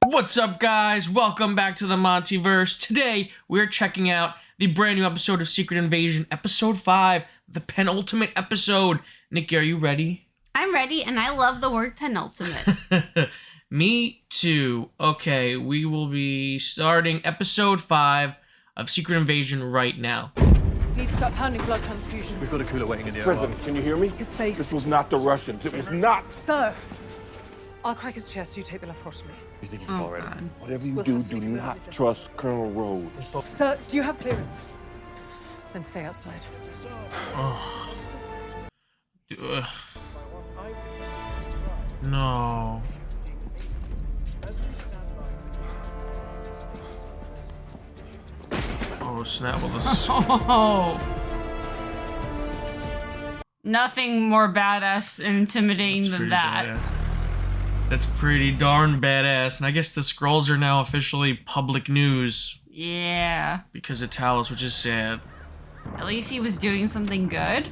What's up, guys? Welcome back to the MontyVerse. Today, we're checking out the brand new episode of Secret Invasion, Episode 5, the penultimate episode. Nikki, are you ready? I'm ready, and I love the word penultimate. Me too. Okay, we will be starting Episode 5 of Secret Invasion right now. Need to start pounding blood transfusion. We've got a cooler waiting in the President, can you hear me? His face. This was not the Russians. It was not. Sir, I'll crack his chest. You take the laparotomy. You think you can tolerate it? Whatever you We'll do, have to do take a not look. trust Colonel Rhodes. Sir, do you have clearance? Then stay outside. No. Oh, snap. Well, this... Oh. Nothing more badass and intimidating than that. Badass. That's pretty darn badass. And I guess the scrolls are now officially public news Yeah. because of Talos, which is sad. At least he was doing something good.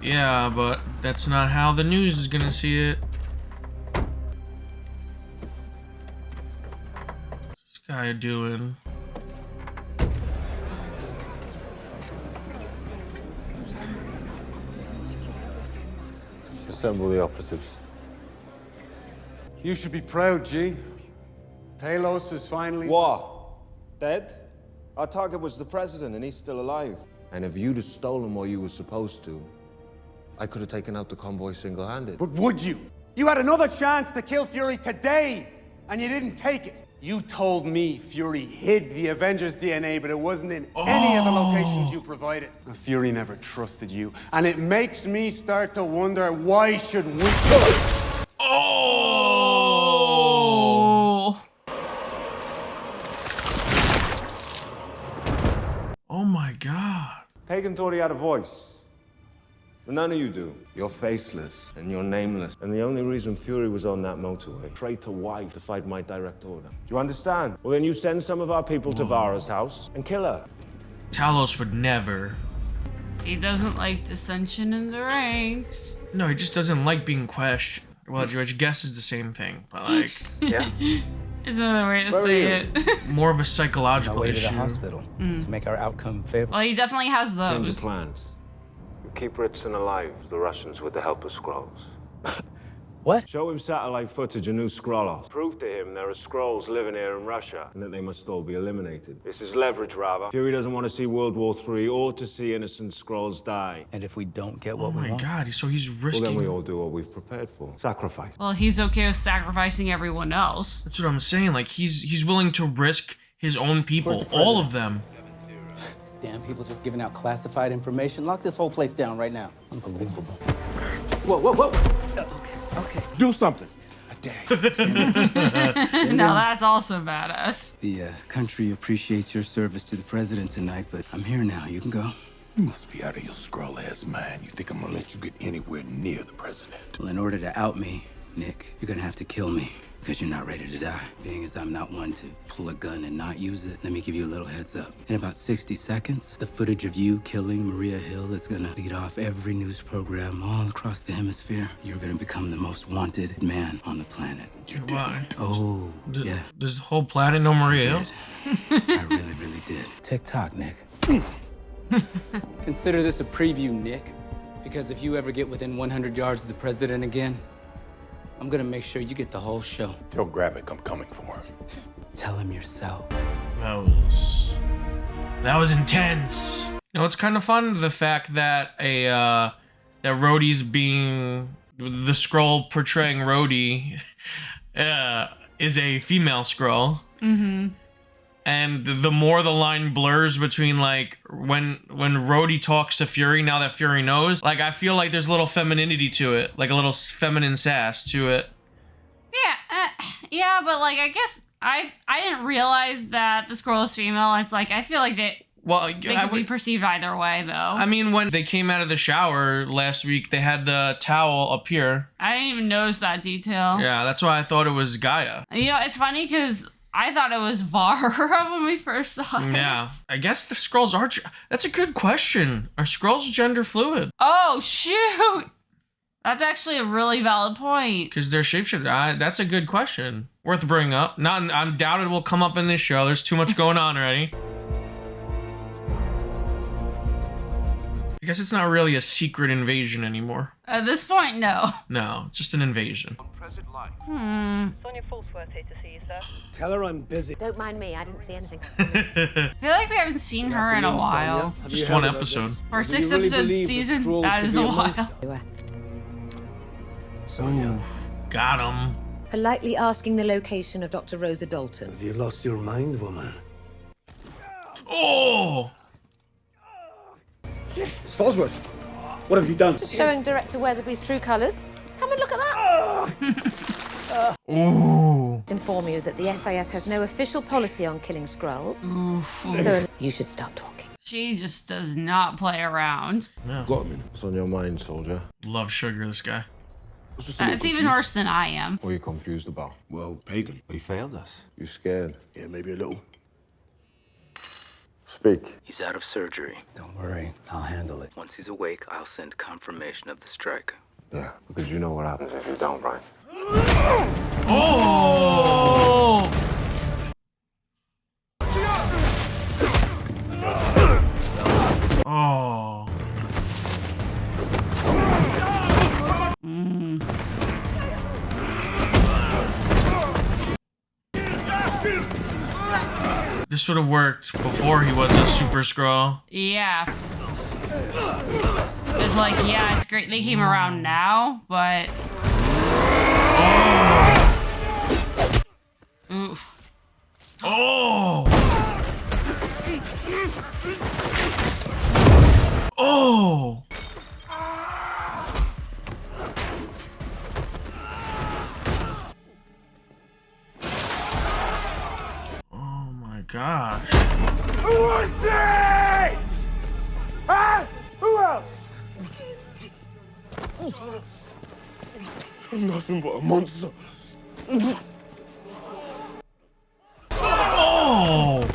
Yeah, but that's not how the news is gonna see it. What's this guy doing? Assemble the operatives. You should be proud, G. Talos is finally... What? Dead? Our target was the president, and he's still alive. And if you'd have stolen what you were supposed to, I could have taken out the convoy single-handed. But would you? You had another chance to kill Fury today, and you didn't take it. You told me Fury hid the Avengers' DNA, but it wasn't in any of the locations you provided. Now, Fury never trusted you, and it makes me start to wonder, why should we... Oh! Oh my god. Hagen thought he had a voice. But none of you do. You're faceless, and you're nameless. And the only reason Fury was on that motorway, traitor wife, to fight my direct order. Do you understand? Well, then you send some of our people to Vara's house and kill her. Talos would never. He doesn't like dissension in the ranks. No, he just doesn't like being questioned. Well, which I guess is the same thing, but like... Yeah? Is another way to Where say are it. more of a On psychological our way to issue. the hospital to make our outcome favorable. Well, he definitely has Change of those. plans. You keep Ripson alive, the Russians, with the help of Skrulls. What? Show him satellite footage of new Skrulls. Prove to him there are Skrulls living here in Russia and that they must all be eliminated. This is leverage, rather. Fury doesn't want to see World War III or to see innocent Skrulls die. And if we don't get Oh what we my want, god, so he's Well, risking... then we all do what we've prepared for. Sacrifice. Well, he's okay with sacrificing everyone else. That's what I'm saying, like, he's willing to risk his own people, Where's the all of president? them. these damn people just giving out classified information. Lock this whole place down right now. Unbelievable. Whoa, whoa, whoa. Okay. Do something. I dare you. Now that's also badass. The country appreciates your service to the president tonight, but I'm here now. You can go. You must be out of your scroll-ass mind. You think I'm gonna let you get anywhere near the president? Well, in order to out me, Nick, you're gonna have to kill me because you're not ready to die. Being as I'm not one to pull a gun and not use it, let me give you a little heads up. In about 60 seconds, the footage of you killing Maria Hill is gonna lead off every news program all across the hemisphere. You're gonna become the most wanted man on the planet. Why? Oh, Does, yeah. does the whole planet know Maria? I really, really did. TikTok, Nick. Consider this a preview, Nick. Because if you ever get within 100 yards of the president again, I'm gonna make sure you get the whole show. Tell Gravik I'm coming for him. Tell him yourself. That was intense. You know, it's kind of fun, the fact that that Rhodey's being... The Skrull portraying Rhodey is a female Skrull. Mm-hmm. And the more the line blurs between, like, when Rhodey talks to Fury, now that Fury knows, like, I feel like there's a little femininity to it. Like, a little feminine sass to it. Yeah, yeah, but like I guess I didn't realize that the Skrull is female. It's like I feel like they could be perceived either way, though. I mean, when they came out of the shower last week, they had the towel up here. I didn't even notice that detail. Yeah, that's why I thought it was Gaia. You know, it's funny because I thought it was Vara when we first saw it. Yeah, I guess the Skrulls are... That's a good question. Are Skrulls gender fluid? Oh, shoot! That's actually a really valid point. Because they're shapeshifter. That's a good question. Worth bringing up. I doubt it will come up in this show. There's too much going on already. I guess it's not really a secret invasion anymore. At this point, no. No, just an invasion. Sonia Falsworth here to see you, sir. Tell her I'm busy. Don't mind me, I didn't see anything. I feel like we haven't seen her in a while. Just one episode. For a 6-episode season, that is a while. Sonia. Got him. Politely asking the location of Dr. Rosa Dalton. Have you lost your mind, woman? Oh! Miss Falsworth, what have you done? Just showing Director Weatherby's true colours. Come and look at that. Ooh. To inform you that the SIS has no official policy on killing Skrulls. So you should start talking. She just does not play around. Yeah. Got a minute. What's on your mind, soldier? Love sugar, this guy. It's even worse than I am. What are you confused about? Well, Pagan, He failed us. You scared? yeah, maybe a little. Speak. He's out of surgery. Don't worry, I'll handle it. Once he's awake, I'll send confirmation of the strike. Yeah, because you know what happens if you don't, right? Oh! Oh. This would have worked before he was a Super Skrull. Yeah. It's like, yeah, it's great they came around now, but... Oof. Oh! Oh! Oh my gosh. Who wants it? Huh? Who else? I'm nothing but a monster. Oh!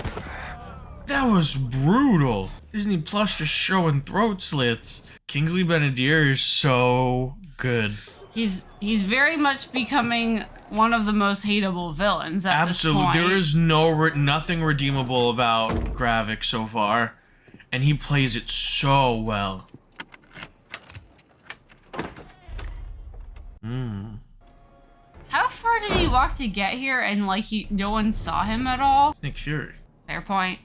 That was brutal. Disney Plus just showing throat slits. Kingsley Ben-Adir is so good. He's very much becoming one of the most hateable villains at this point. There is nothing redeemable about Gravik so far, and he plays it so well. How far did he walk to get here and like no one saw him at all? Nick Fury. Fair point.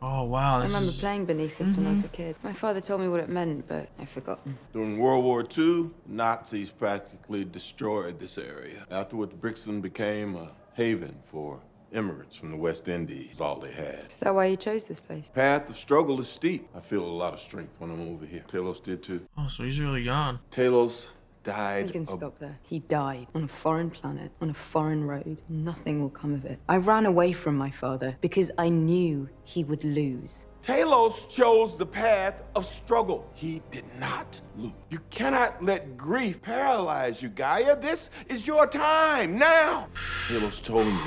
Oh wow. I remember playing beneath this when I was a kid. My father told me what it meant, but I've forgotten. During World War II, Nazis practically destroyed this area. Afterwards, Brixton became a haven for immigrants from the West Indies. That's all they had. Is that why you chose this place? Path of struggle is steep. I feel a lot of strength when I'm over here. Talos did too. Oh, so he's really gone. Talos died. You can stop there. He died on a foreign planet, on a foreign road. Nothing will come of it. I ran away from my father because I knew he would lose. Talos chose the path of struggle. He did not lose. You cannot let grief paralyze you, Gaia. This is your time, now. Talos told me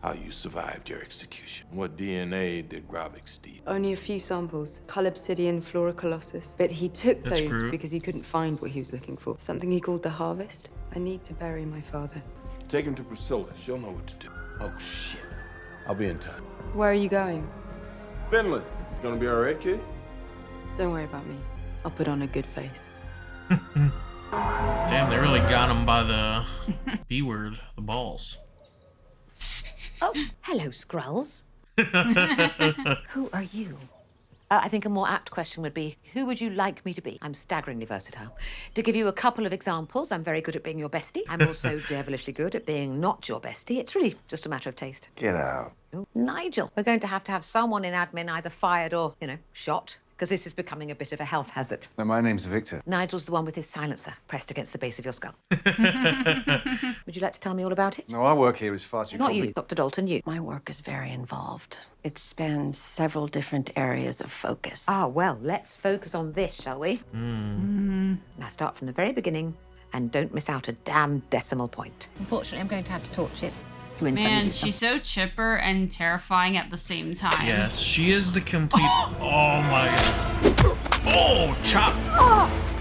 how you survived your execution. What DNA did Gravik steal? Only a few samples. Colobsidian, Flora Colossus. But he took That's those Groot. because he couldn't find what he was looking for. Something he called the harvest. I need to bury my father. Take him to Priscilla. She'll know what to do. Oh, shit. I'll be in touch. Where are you going? Finland. Gonna be all right, kid? Don't worry about me. I'll put on a good face. Damn, they really got him by the B word, the balls. Oh, hello, Skrulls. Who are you? I think a more apt question would be, who would you like me to be? I'm staggeringly versatile. To give you a couple of examples, I'm very good at being your bestie. I'm also devilishly good at being not your bestie. It's really just a matter of taste. Get out. Oh, Nigel, we're going to have someone in admin either fired or, shot, because this is becoming a bit of a health hazard. No, my name's Victor. Nigel's the one with his silencer pressed against the base of your skull. Would you like to tell me all about it? No, our work here is far too Not you, Dr. Dalton, you. My work is very involved. It spans several different areas of focus. Ah, well, let's focus on this, shall we? Now start from the very beginning and don't miss out a damn decimal point. Unfortunately, I'm going to have to torch it. Man, she's so chipper and terrifying at the same time. Yes, she is the complete. Oh my god. Oh, chop.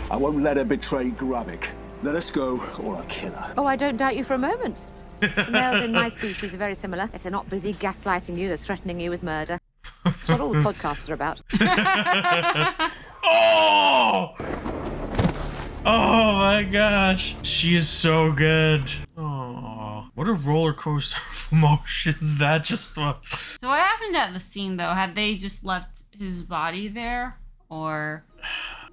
I won't let her betray Gravik. Let us go, or I'll kill her. Oh, I don't doubt you for a moment. The males in my species are very similar. If they're not busy gaslighting you, they're threatening you with murder. That's what all the podcasts are about. Oh! Oh my gosh. She is so good. Oh, what a roller coaster of emotions that just was. So what happened at the scene though? Had they just left his body there? Or...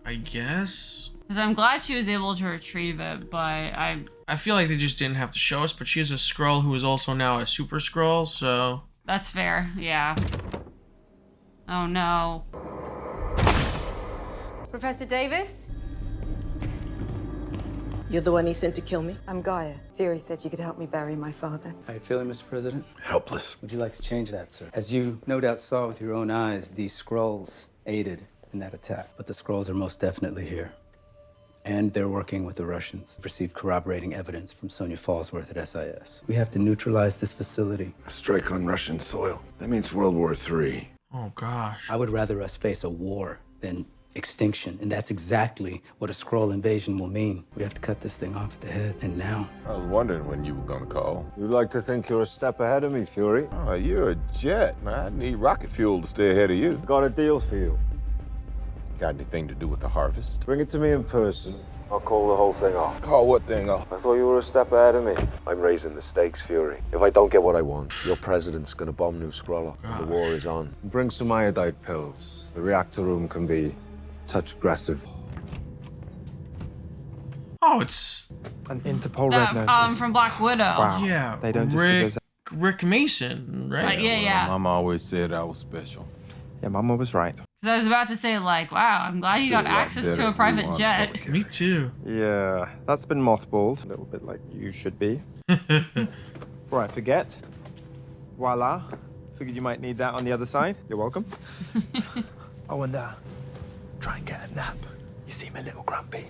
I guess? Because I'm glad she was able to retrieve it, but I feel like they just didn't have to show us, but she is a Skrull who is also now a Super Skrull, so... That's fair, yeah. Oh no. Professor Davis? You're the one he sent to kill me? I'm Gaia. Fury said you could help me bury my father. How you feeling, Mr. President? Helpless. Would you like to change that, sir? As you no doubt saw with your own eyes, the Skrulls aided in that attack. But the Skrulls are most definitely here. And they're working with the Russians. We've received corroborating evidence from Sonia Fallsworth at SIS. We have to neutralize this facility. A strike on Russian soil. That means World War III. Oh, gosh. I would rather us face a war than extinction, and that's exactly what a Skrull invasion will mean. We have to cut this thing off at the head, and now. I was wondering when you were gonna call. You'd like to think you're a step ahead of me, Fury. Oh, you're a jet. I need rocket fuel to stay ahead of you. Got a deal for you. Got anything to do with the harvest? Bring it to me in person. I'll call the whole thing off. Call what thing off? I thought you were a step ahead of me. I'm raising the stakes, Fury. If I don't get what I want, your president's gonna bomb New Skrull. And the war is on. Bring some iodide pills. The reactor room can be touch aggressive. Oh, it's an Interpol red notice. From Black Widow. Wow. Yeah, They don't just give those Rick Mason, right? Yeah. Mama always said I was special. Yeah, Mama was right. Because I was about to say, like, wow, I'm glad you got access to a private jet. Me too. Yeah, that's been mothballed. A little bit like you should be. Right, forget. Voila. Figured you might need that on the other side. You're welcome. Oh, and try and get a nap. You seem a little grumpy.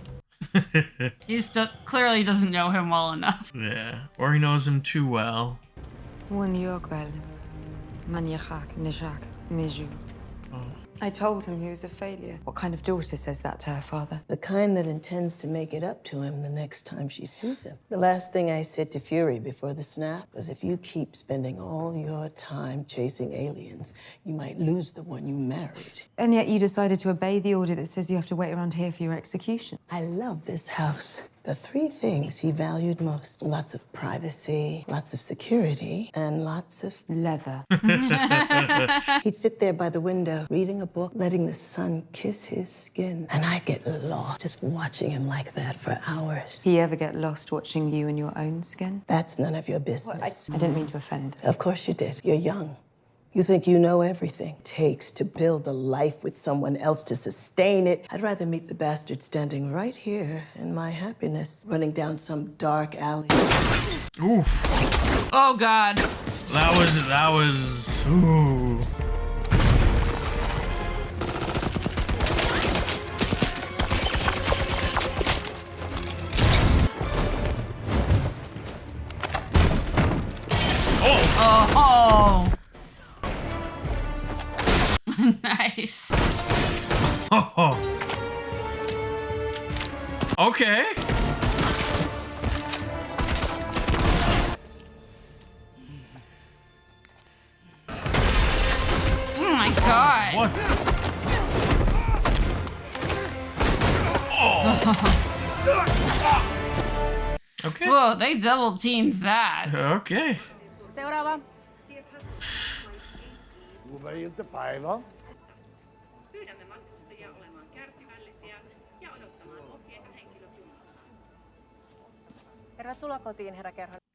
He clearly doesn't know him well enough. Yeah, or he knows him too well. I told him he was a failure. What kind of daughter says that to her father? The kind that intends to make it up to him the next time she sees him. The last thing I said to Fury before the snap was if you keep spending all your time chasing aliens, you might lose the one you married. And yet you decided to obey the order that says you have to wait around here for your execution. I love this house. The three things he valued most: lots of privacy, lots of security, and lots of leather. He'd sit there by the window, reading a book, letting the sun kiss his skin. And I'd get lost just watching him like that for hours. Do you ever get lost watching you in your own skin? That's none of your business. I didn't mean to offend. Of course you did. You're young. You think you know everything. It takes to build a life with someone else to sustain it. I'd rather meet the bastard standing right here in my happiness, running down some dark alley. Ooh. Oh, God. That was, ooh. Oh. Nice. Oh. Okay. Oh my God. What? Oh. Okay. Whoa, they double teamed that. Okay.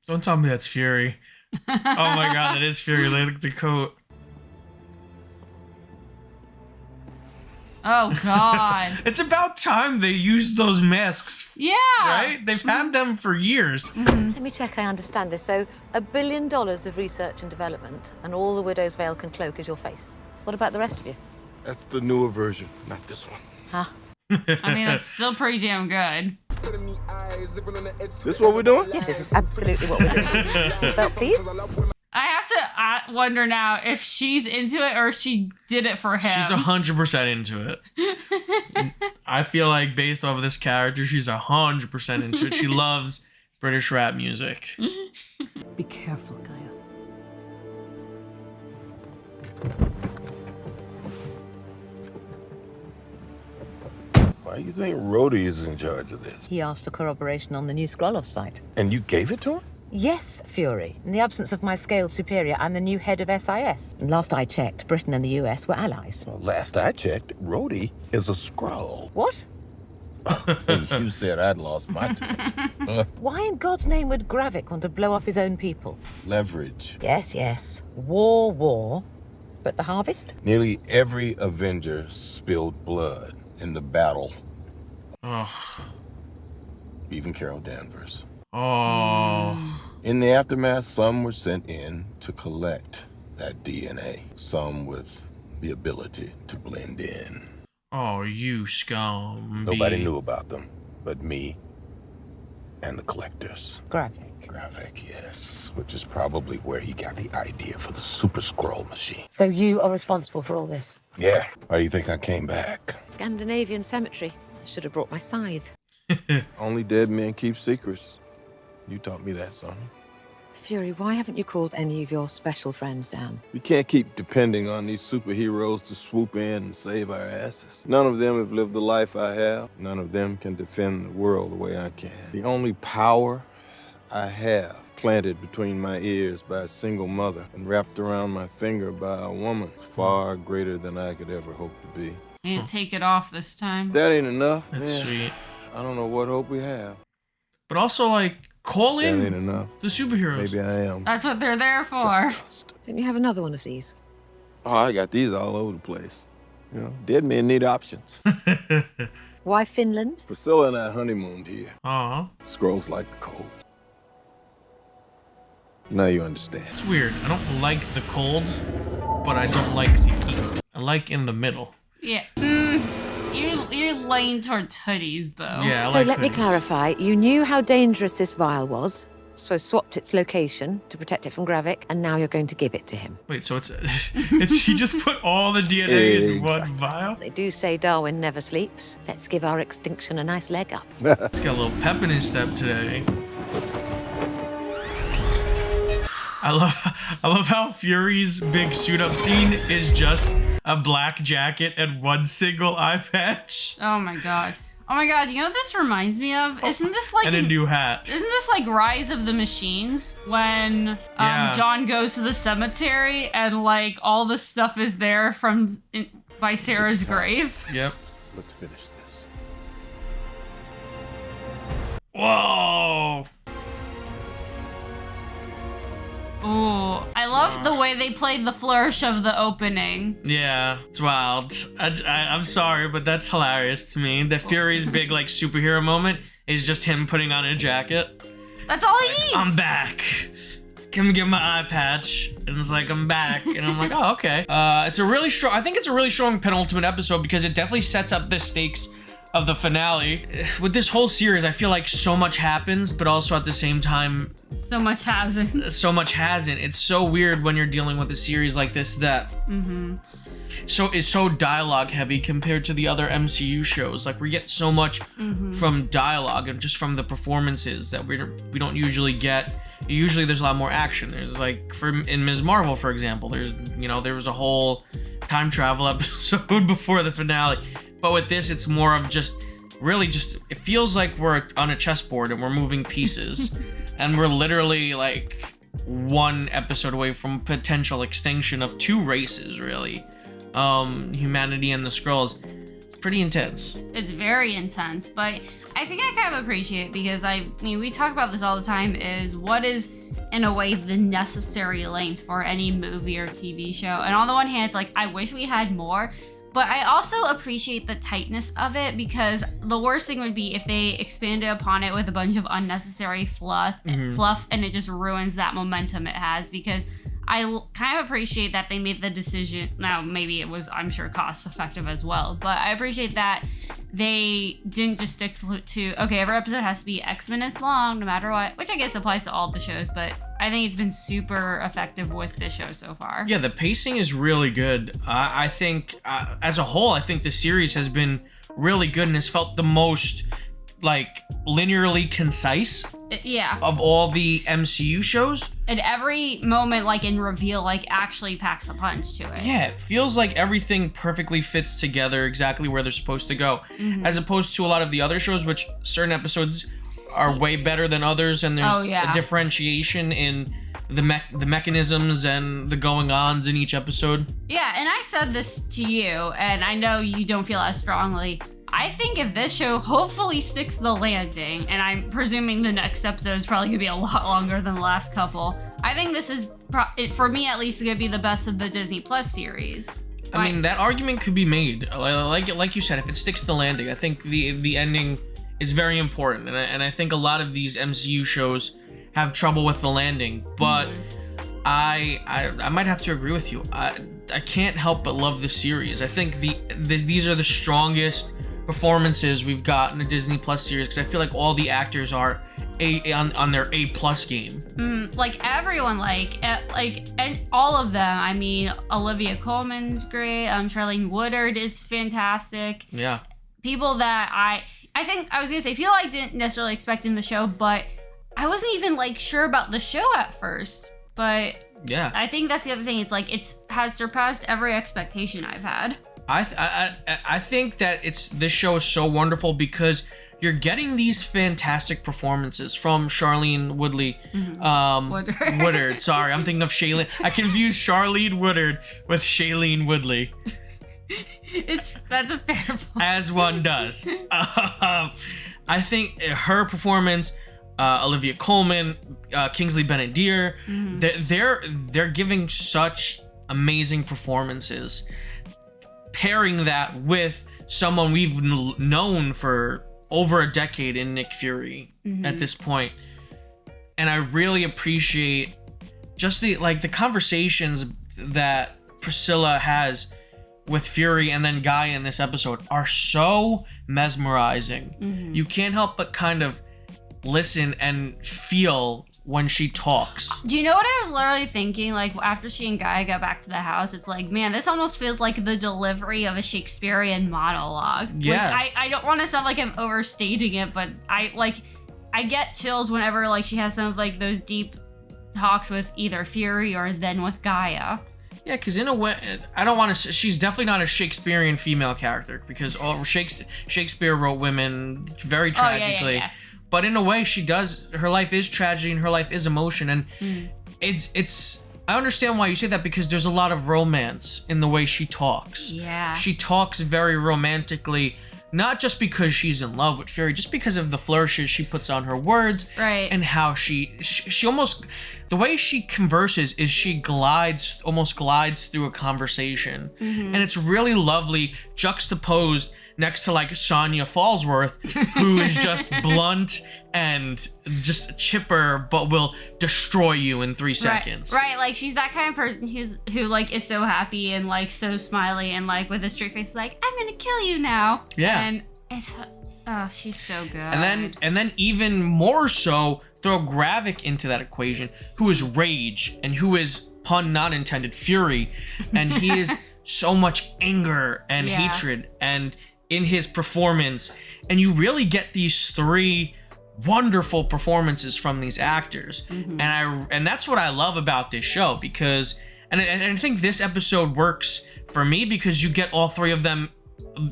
Don't tell me that's Fury. Oh my God, that is Fury. Look at the coat. Oh God. It's about time they used those masks. Yeah. Right? They've had them for years. Let me check I understand this. So, $1 billion of research and development, and all the widow's veil can cloak is your face. What about the rest of you? That's the newer version, not this one. Huh? I mean, that's still pretty damn good. This what we're doing? Yes, this is absolutely what we're doing. Seatbelt, please. I have to to wonder now if she's into it or if she did it for him. She's 100% into it. I feel like based off of this character, she's 100% into it. She loves British rap music. Be careful, Gaia. Why do you think Rhodey is in charge of this? He asked for corroboration on the new Skrullos site. And you gave it to him? Yes, Fury. In the absence of my scaled superior, I'm the new head of SIS. And last I checked, Britain and the US were allies. Well, last I checked, Rhodey is a Skrull. What? And you said I'd lost my time. Why in God's name would Gravik want to blow up his own people? Leverage. Yes. War. But the harvest? Nearly every Avenger spilled blood in the battle. Ugh. Even Carol Danvers. Oh. In the aftermath, some were sent in to collect that DNA. Some with the ability to blend in. Oh, you scum. Nobody knew about them but me and the collectors. Gravik, yes. Which is probably where he got the idea for the Super Skrull machine. So you are responsible for all this? Yeah. Why do you think I came back? Scandinavian cemetery. I should have brought my scythe. Only dead men keep secrets. You taught me that, son. Fury, why haven't you called any of your special friends down? We can't keep depending on these superheroes to swoop in and save our asses. None of them have lived the life I have. None of them can defend the world the way I can. The only power I have, planted between my ears by a single mother and wrapped around my finger by a woman, is far greater than I could ever hope to be. Can't take it off this time. That ain't enough. That's sweet. I don't know what hope we have. But also, like, call in That ain't enough. the superheroes. Maybe I am. That's what they're there for. Don't you have another one of these? Oh, I got these all over the place. You know, dead men need options. Why Finland? Priscilla and I honeymooned here. Skrulls like the cold. Now you understand. It's weird. I don't like the cold, but I don't like the heat. I like in the middle. Yeah. You're laying towards hoodies, though. Yeah, So let me clarify. You knew how dangerous this vial was, so swapped its location to protect it from Gravik, and now you're going to give it to him. Wait, so it's he just put all the DNA in one vial? They do say Darwin never sleeps. Let's give our extinction a nice leg up. He's got a little pep in his step today. I love how Fury's big suit up scene is just a black jacket and one single eye patch. Oh my god. You know what this reminds me of? Isn't this like and a new hat? Isn't this like Rise of the Machines when John goes to the cemetery and like all the stuff is there by Sarah's grave? Yep. Let's finish this. Whoa. Ooh, I love the way they played the flourish of the opening. Yeah, it's wild. I'm sorry, but that's hilarious to me. That Fury's big like superhero moment is just him putting on a jacket. That's all he needs. I'm back. Come get my eye patch. And it's like, I'm back. And I'm like, oh, okay. It's a really strong, I think it's a really strong penultimate episode because it definitely sets up the stakes of the finale. With this whole series, I feel like so much happens, but also at the same time, so much hasn't. So much hasn't. It's so weird when you're dealing with a series like this that is so dialogue heavy compared to the other MCU shows. Like we get so much from dialogue and just from the performances that we don't usually get. Usually there's a lot more action. There's like in Ms. Marvel, for example, there was a whole time travel episode before the finale. But with this, it's more of it feels like we're on a chessboard and we're moving pieces. And we're literally like one episode away from potential extinction of two races, really. Humanity and the Skrulls. It's pretty intense. It's very intense, but I think I kind of appreciate it because I mean, we talk about this all the time, is what is, in a way, the necessary length for any movie or TV show. And on the one hand, it's like, I wish we had more. But I also appreciate the tightness of it because the worst thing would be if they expanded upon it with a bunch of unnecessary fluff and it just ruins that momentum it has, because I kind of appreciate that they made the decision. Now, maybe it was, I'm sure, cost effective as well, but I appreciate that they didn't just stick to, okay, every episode has to be X minutes long no matter what, which I guess applies to all the shows, but I think it's been super effective with this show so far. Yeah, the pacing is really good. I think, as a whole, I think the series has been really good and has felt the most, like, linearly concise Yeah. of all the MCU shows. And every moment, like, in reveal, like, actually packs a punch to it. Yeah, it feels like everything perfectly fits together exactly where they're supposed to go. Mhm. As opposed to a lot of the other shows, which certain episodes are way better than others, and there's a differentiation in the mechanisms and the going-ons in each episode. Yeah, and I said this to you, and I know you don't feel as strongly. I think if this show hopefully sticks the landing, and I'm presuming the next episode is probably gonna be a lot longer than the last couple, I think this is, for me at least, gonna be the best of the Disney Plus series. I mean, that argument could be made. Like you said, if it sticks to the landing, I think the ending is very important, and I think a lot of these MCU shows have trouble with the landing, but I might have to agree with you. I can't help but love the series. I think these are the strongest performances we've got in a Disney Plus series, because I feel like all the actors are on their A+ game. Like everyone, and all of them. I mean, Olivia Colman's great. Charlene Woodard is fantastic. Yeah. People that I think I was gonna say people I didn't necessarily expect in the show, but I wasn't even like sure about the show at first. But yeah, I think that's the other thing. It's like it has surpassed every expectation I've had. I think that this show is so wonderful because you're getting these fantastic performances from Charlene Woodley. Woodard. Sorry, I'm thinking of Shailene. I confused Charlene Woodard with Shailene Woodley. That's a fair point. As one does. I think her performance, Olivia Colman, Kingsley Benadir, they're giving such amazing performances. Pairing that with someone we've known for over a decade in Nick Fury at this point, and I really appreciate just the conversations that Priscilla has with Fury and then Guy in this episode are so mesmerizing. You can't help but kind of listen and feel when she talks. Do you know what I was literally thinking? Like, after she and Guy got back to the house, it's like, man, this almost feels like the delivery of a Shakespearean monologue. Yeah. Which I don't want to sound like I'm overstating it, but I get chills whenever, like, she has some of, like, those deep talks with either Fury or then with Gaia. Yeah, because in a way, I don't want to. She's definitely not a Shakespearean female character, because Shakespeare wrote women very tragically. Yeah. But in a way, she does. Her life is tragedy and her life is emotion, and it's. I understand why you say that, because there's a lot of romance in the way she talks. Yeah. She talks very romantically, not just because she's in love with Fury, just because of the flourishes she puts on her words, right? And how she almost. The way she converses is she almost glides through a conversation. And it's really lovely juxtaposed next to like Sonya Fallsworth, who is just blunt and just chipper, but will destroy you in 3 seconds. Right, like she's that kind of person who like is so happy and like so smiley and like with a straight face, like, I'm gonna kill you now. Yeah. And it's she's so good. And then even more so, throw Gravik into that equation, who is rage and who is, pun not intended, fury, and he is so much anger and hatred and in his performance, and you really get these 3 wonderful performances from these actors. And that's what I love about this show, because and I think this episode works for me because you get all 3 of them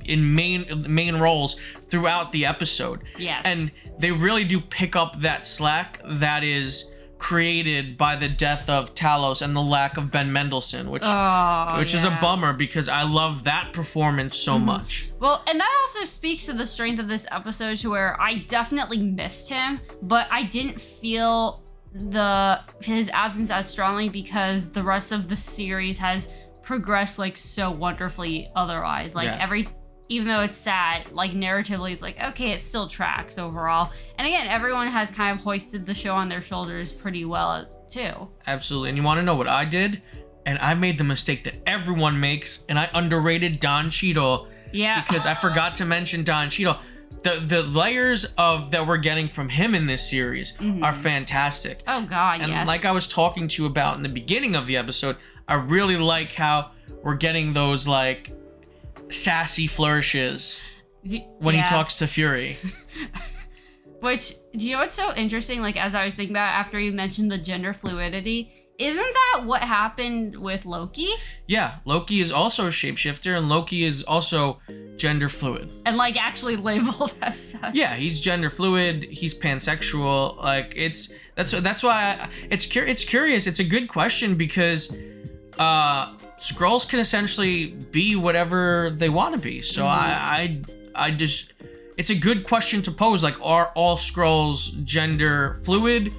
in main roles throughout the episode. Yes. And they really do pick up that slack that is created by the death of Talos and the lack of Ben Mendelsohn, which is a bummer, because I love that performance so much. Well, and that also speaks to the strength of this episode, to where I definitely missed him, but I didn't feel his absence as strongly, because the rest of the series has progressed like so wonderfully otherwise. Like even though it's sad, like narratively it's like, okay, it still tracks overall. And again, everyone has kind of hoisted the show on their shoulders pretty well too. Absolutely. And you want to know what I did? And I made the mistake that everyone makes, and I underrated Don Cheadle. Yeah. Because I forgot to mention Don Cheadle. the layers of that we're getting from him in this series are fantastic. Oh God, and yes. like I was talking to you about in the beginning of the episode, I really like how we're getting those like sassy flourishes when he talks to Fury. Which, do you know what's so interesting? Like, as I was thinking about after you mentioned the gender fluidity, isn't that what happened with Loki? Yeah, Loki is also a shapeshifter, and Loki is also gender fluid. And like actually labeled as such. Yeah, he's gender fluid. He's pansexual. Like that's why it's curious. It's a good question because Skrulls can essentially be whatever they want to be. So I just, it's a good question to pose. Like, are all Skrulls gender fluid?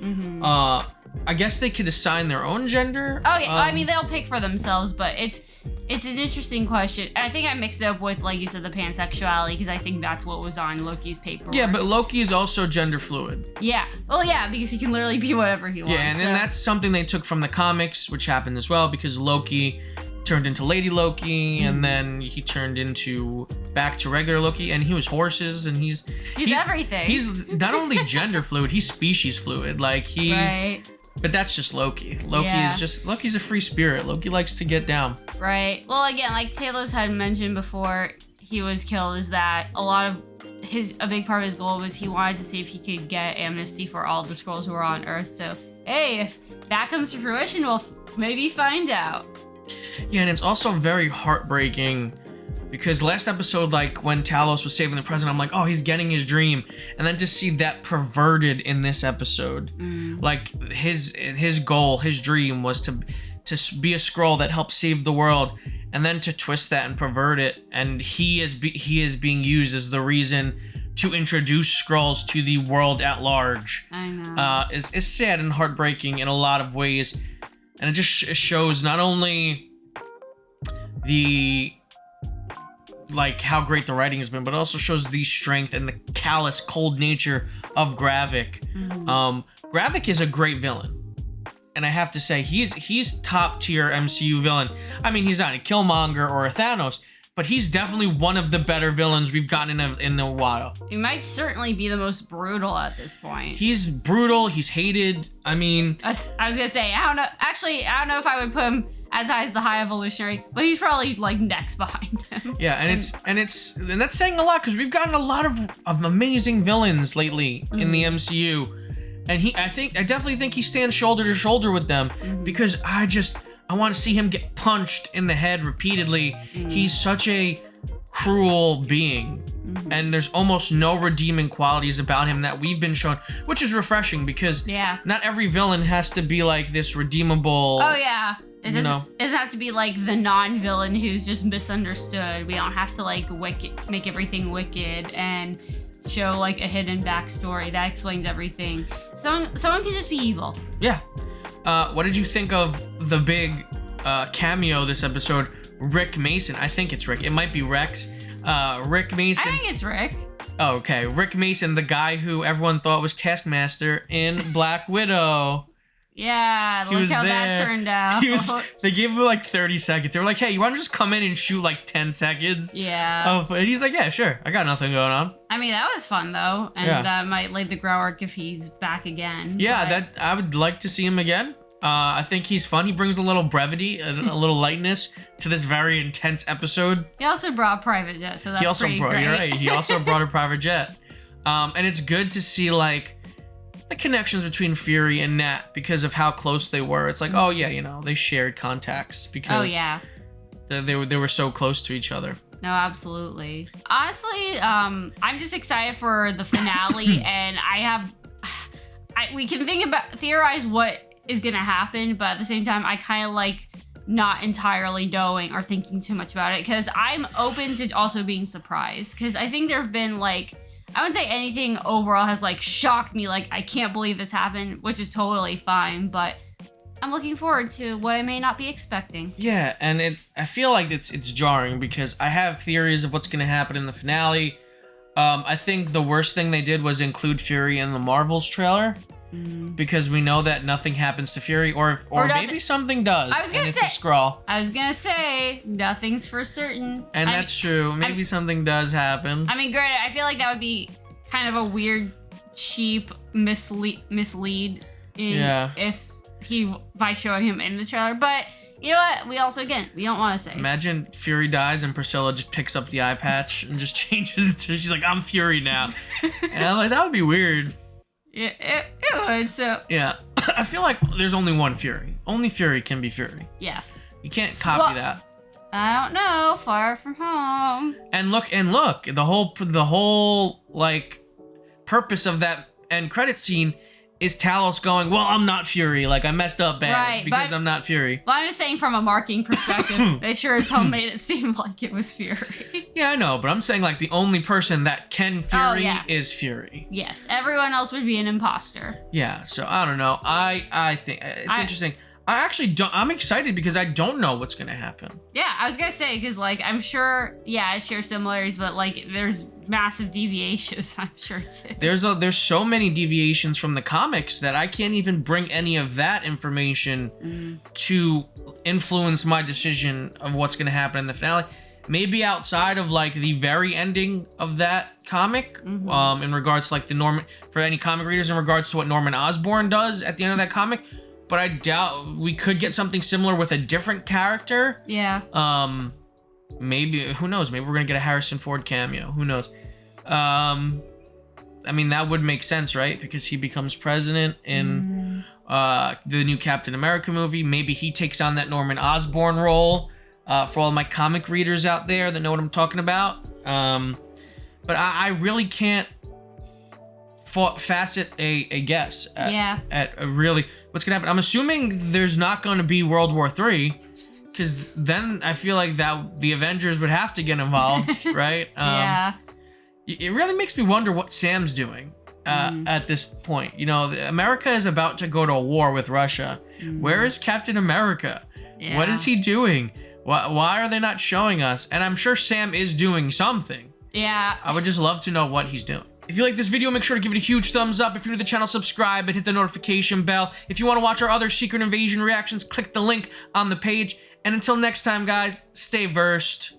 I guess they could assign their own gender. Oh yeah, I mean they'll pick for themselves, but it's an interesting question. I think I mixed it up with, like you said, the pansexuality because I think that's what was on Loki's paperwork. Yeah, but Loki is also gender fluid. Yeah, well, yeah, because he can literally be whatever he wants. Yeah, and then that's something they took from the comics, which happened as well because Loki turned into Lady Loki, and then he turned into back to regular Loki, and he was horses, and he's everything. He's not only gender fluid, he's species fluid. Like he. Right. But that's just Loki. Loki's a free spirit. Loki likes to get down. Right. Well, again, like Talos had mentioned before he was killed, is that a big part of his goal was he wanted to see if he could get amnesty for all the Skrulls who were on Earth. So, hey, if that comes to fruition, we'll maybe find out. Yeah, and it's also very heartbreaking because last episode, like when Talos was saving the president, I'm like, oh, he's getting his dream. And then to see that perverted in this episode, like his goal, his dream was to be a Skrull that helped save the world, and then to twist that and pervert it, and he is being used as the reason to introduce Skrulls to the world at large. I know. Is sad and heartbreaking in a lot of ways, and it just shows not only the like how great the writing has been, but it also shows the strength and the callous, cold nature of Gravik. Gravik is a great villain, and I have to say he's top tier MCU villain. I mean, he's not a Killmonger or a Thanos, but he's definitely one of the better villains we've gotten in a while. He might certainly be the most brutal at this point. He's brutal. He's hated. I mean, I was gonna say, I don't know. Actually, I don't know if I would put him as high as the High Evolutionary, but he's probably like next behind him. Yeah, and that's saying a lot because we've gotten a lot of amazing villains lately in the MCU, and I definitely think he stands shoulder to shoulder with them because I want to see him get punched in the head repeatedly. He's such a cruel being, and there's almost no redeeming qualities about him that we've been shown, which is refreshing because not every villain has to be like this redeemable. Oh yeah. It doesn't have to be like the non-villain who's just misunderstood. We don't have to like make everything wicked and show like a hidden backstory that explains everything. Someone can just be evil. Yeah. What did you think of the big cameo this episode? Rick Mason. I think it's Rick. It might be Rex. Rick Mason. I think it's Rick. Oh, okay. Rick Mason, the guy who everyone thought was Taskmaster in Black Widow. Yeah, look how that turned out. They gave him like 30 seconds. They were like, hey, you want to just come in and shoot like 10 seconds? Yeah. And he's like, yeah, sure. I got nothing going on. I mean, that was fun though. And that might lay the groundwork if he's back again. Yeah, I would like to see him again. I think he's fun. He brings a little brevity, a little lightness to this very intense episode. He also brought a private jet, so that's pretty great. You're right. He also brought a private jet. And it's good to see like the connections between Fury and Nat because of how close they were. It's like, oh yeah, they shared contacts because they were so close to each other. No, absolutely. Honestly, I'm just excited for the finale, and we can theorize what is gonna happen, but at the same time, I kind of like not entirely knowing or thinking too much about it because I'm open to also being surprised because I think there have been like, I wouldn't say anything overall has like shocked me, like I can't believe this happened, which is totally fine, but I'm looking forward to what I may not be expecting. Yeah, and I feel like it's jarring because I have theories of what's going to happen in the finale. I think the worst thing they did was include Fury in the Marvels trailer. because we know that nothing happens to Fury, or maybe something does. I was gonna and say, it's a Skrull. I was gonna say nothing's for certain. And that's true. Maybe something does happen. I mean, granted, I feel like that would be kind of a weird, cheap mislead by showing him in the trailer. But you know what? We also, again, we don't want to say. Imagine Fury dies and Priscilla just picks up the eye patch and just changes it to, she's like, I'm Fury now. And I'm like, that would be weird. Yeah, it would, so. Yeah. I feel like there's only one Fury. Only Fury can be Fury. Yes. You can't copy that. I don't know. Far From Home. And look, the whole like purpose of that end credit scene is Talos going, well, I'm not Fury. Like, I messed up bad because I'm not Fury. Well, I'm just saying from a marketing perspective, they sure as hell made it seem like it was Fury. Yeah, I know, but I'm saying, like, the only person that can Fury is Fury. Yes, everyone else would be an imposter. Yeah, so I don't know. I think it's interesting. I actually don't. I'm excited because I don't know what's gonna happen. Yeah, I was gonna say, because like I'm sure, it shares similarities, but like there's massive deviations. I'm sure too. There's so many deviations from the comics that I can't even bring any of that information to influence my decision of what's gonna happen in the finale. Maybe outside of like the very ending of that comic, in regards to like for any comic readers, in regards to what Norman Osborn does at the end of that comic. But I doubt we could get something similar with a different character. Yeah. Maybe, who knows? Maybe we're gonna get a Harrison Ford cameo. Who knows? I mean, that would make sense, right? Because he becomes president in the new Captain America movie. Maybe he takes on that Norman Osborn role. For all my comic readers out there that know what I'm talking about. But I really can't facet a guess at really what's gonna happen. I'm assuming there's not going to be World War III, because then I feel like that the Avengers would have to get involved, right? It really makes me wonder what Sam's doing at this point. You know, America is about to go to war with Russia. Where is Captain America? What is he doing? Why are they not showing us? And I'm sure Sam is doing something. Yeah. I would just love to know what he's doing. If you like this video, make sure to give it a huge thumbs up. If you're new to the channel, subscribe and hit the notification bell. If you want to watch our other Secret Invasion reactions, click the link on the page. And until next time, guys, stay versed.